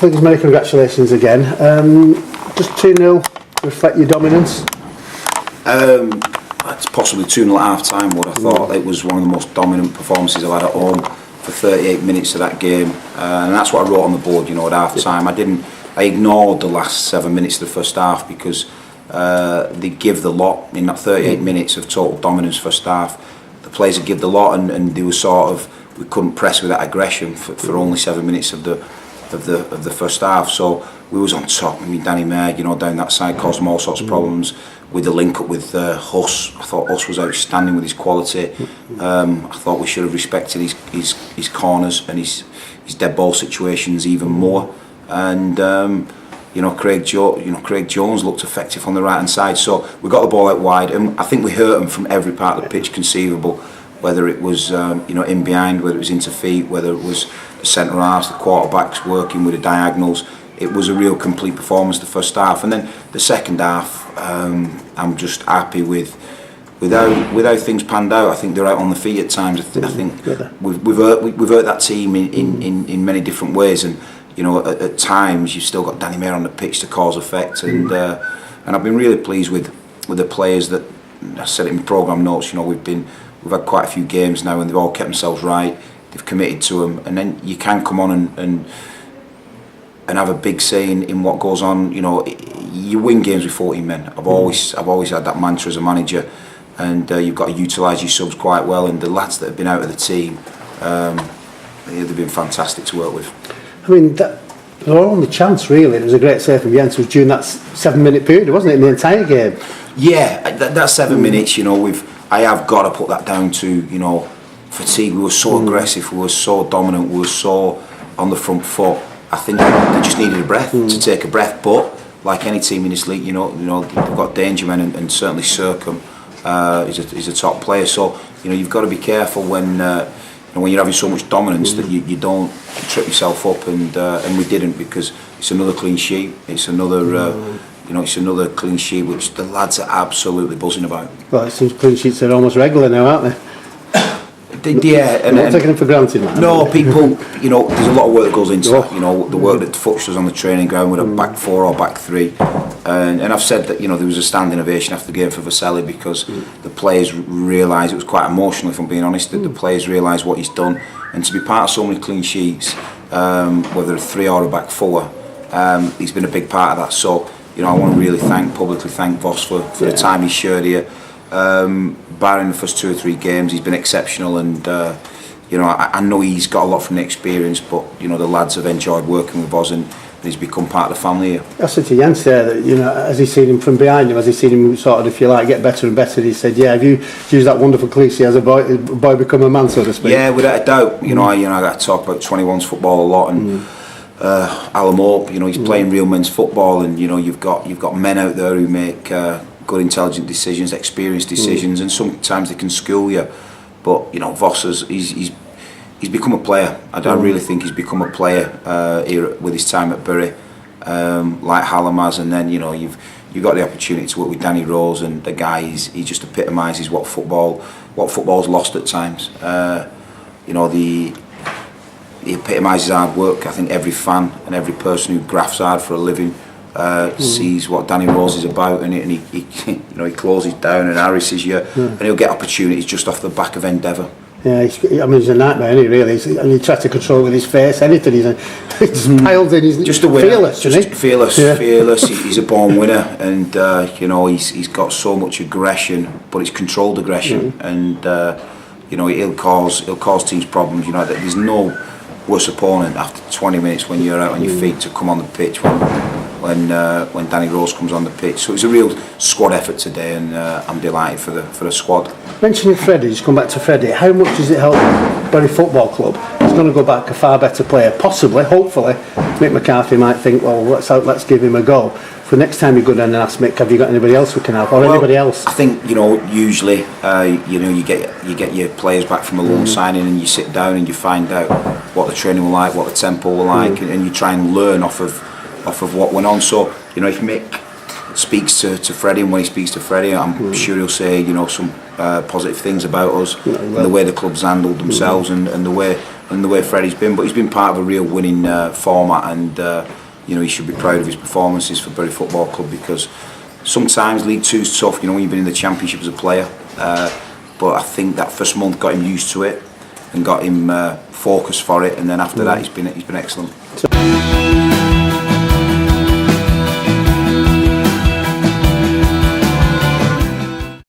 Flitcroft, many congratulations again. Just 2-0 reflect your dominance? It's possibly 2-0 at half time, but I thought it was one of the most dominant performances I've had at home for 38 minutes of that game, and that's what I wrote on the board, at half time. I ignored the last 7 minutes of the first half because they give the lot in that 38 minutes of total dominance first half. The players would give the lot, and they were we couldn't press with that aggression for only 7 minutes of the first half. So we was on top. I mean, Danny Mayer, down that side caused them all sorts of problems. With the link up with Huss, I thought Huss was outstanding with his quality. I thought we should have respected his corners and his dead ball situations even more. And Craig Jones looked effective on the right hand side. So we got the ball out wide, and I think we hurt him from every part of the pitch conceivable. Whether it was in behind, whether it was into feet, whether it was the centre halves, the quarterbacks working with the diagonals. It was a real complete performance the first half, and then the second half, I'm just happy with how things panned out. I think they're out on the feet at times. I think we've hurt that team in many different ways, and at times you've still got Danny Mayer on the pitch to cause effect, and I've been really pleased with the players that I said it in programme notes. We've had quite a few games now, and they've all kept themselves right. They've committed to them, and then you can come on and have a big say in what goes on. You win games with 14 men. I've always had that mantra as a manager, and you've got to utilise your subs quite well. And the lads that have been out of the team, they've been fantastic to work with. I mean, they're all on the chance, really. It was a great save from Jens. It was during that 7-minute period, wasn't it, in the entire game? Yeah, that 7 minutes. I have got to put that down to fatigue. We were so aggressive, we were so dominant, we were so on the front foot. I think they just needed a breath to take a breath. But like any team in this league, they've got danger men, and certainly Circum is a top player. So you've got to be careful when you're having so much dominance that you don't trip yourself up, and we didn't, because it's another clean sheet. It's another. It's another clean sheet which the lads are absolutely buzzing about. Well, it seems clean sheets are almost regular now, aren't they? Yeah, and not taking them for granted, man. No, people, there's a lot of work that goes into that. The work that Futch does on the training ground with a back four or back three, and I've said that there was a standing ovation after the game for Vaselli, because the players realised, it was quite emotional if I'm being honest, that the players realised what he's done, and to be part of so many clean sheets, whether a three or a back four, he's been a big part of that. So I want to really publicly thank Voss for the time he's shared here. Barring the first 2 or 3 games, he's been exceptional, and I know he's got a lot from the experience, but the lads have enjoyed working with Voss, and he's become part of the family here. I said to Jens there that as he's seen him from behind him, as he's seen him sort of, if you like, get better and better, he said, have you used that wonderful cliche, as a boy become a man, so to speak? Yeah, without a doubt. I talk about 21s football a lot, and Alan Moore, he's playing real men's football, and you've got men out there who make good, intelligent decisions, experienced decisions, and sometimes they can school you. But Voss he's become a player. I really think he's become a player here with his time at Bury, like Hallam has, and then you've got the opportunity to work with Danny Rose, and the guy he just epitomises what football's lost at times. He epitomises hard work. I think every fan and every person who grafts hard for a living sees what Danny Rose is about, and he closes down and harasses you, and he'll get opportunities just off the back of endeavour. Yeah, he's a nightmare, isn't he, really? He tries to control it with his face, anything. He's piled in. He's just a winner. Fearless, isn't he? Fearless. He's a born winner, and he's got so much aggression, but it's controlled aggression, and he'll cause teams problems. There's no worse opponent after 20 minutes when you're out on your feet to come on the pitch when Danny Rose comes on the pitch. So it's a real squad effort today, and I'm delighted for the squad. Mentioning Freddie, just come back to Freddie, how much does it help Bury Football Club? He's going to go back a far better player, possibly, hopefully. Mick McCarthy might think, well, let's give him a go. For next time you go down and ask Mick, have you got anybody else we can have, or anybody else? I think usually you get your players back from a loan signing, and you sit down and you find out what the training will like, what the tempo will like, and you try and learn off of what went on. So if Mick speaks to Freddie, and when he speaks to Freddie, I'm sure he'll say some positive things about us, and the way the club's handled themselves, and the way and the way Freddie's been, but he's been part of a real winning format, and you know, he should be proud of his performances for Bury Football Club, because sometimes League Two's tough, you know, when you've been in the Championship as a player, but I think that first month got him used to it and got him focused for it, and then after that he's been excellent.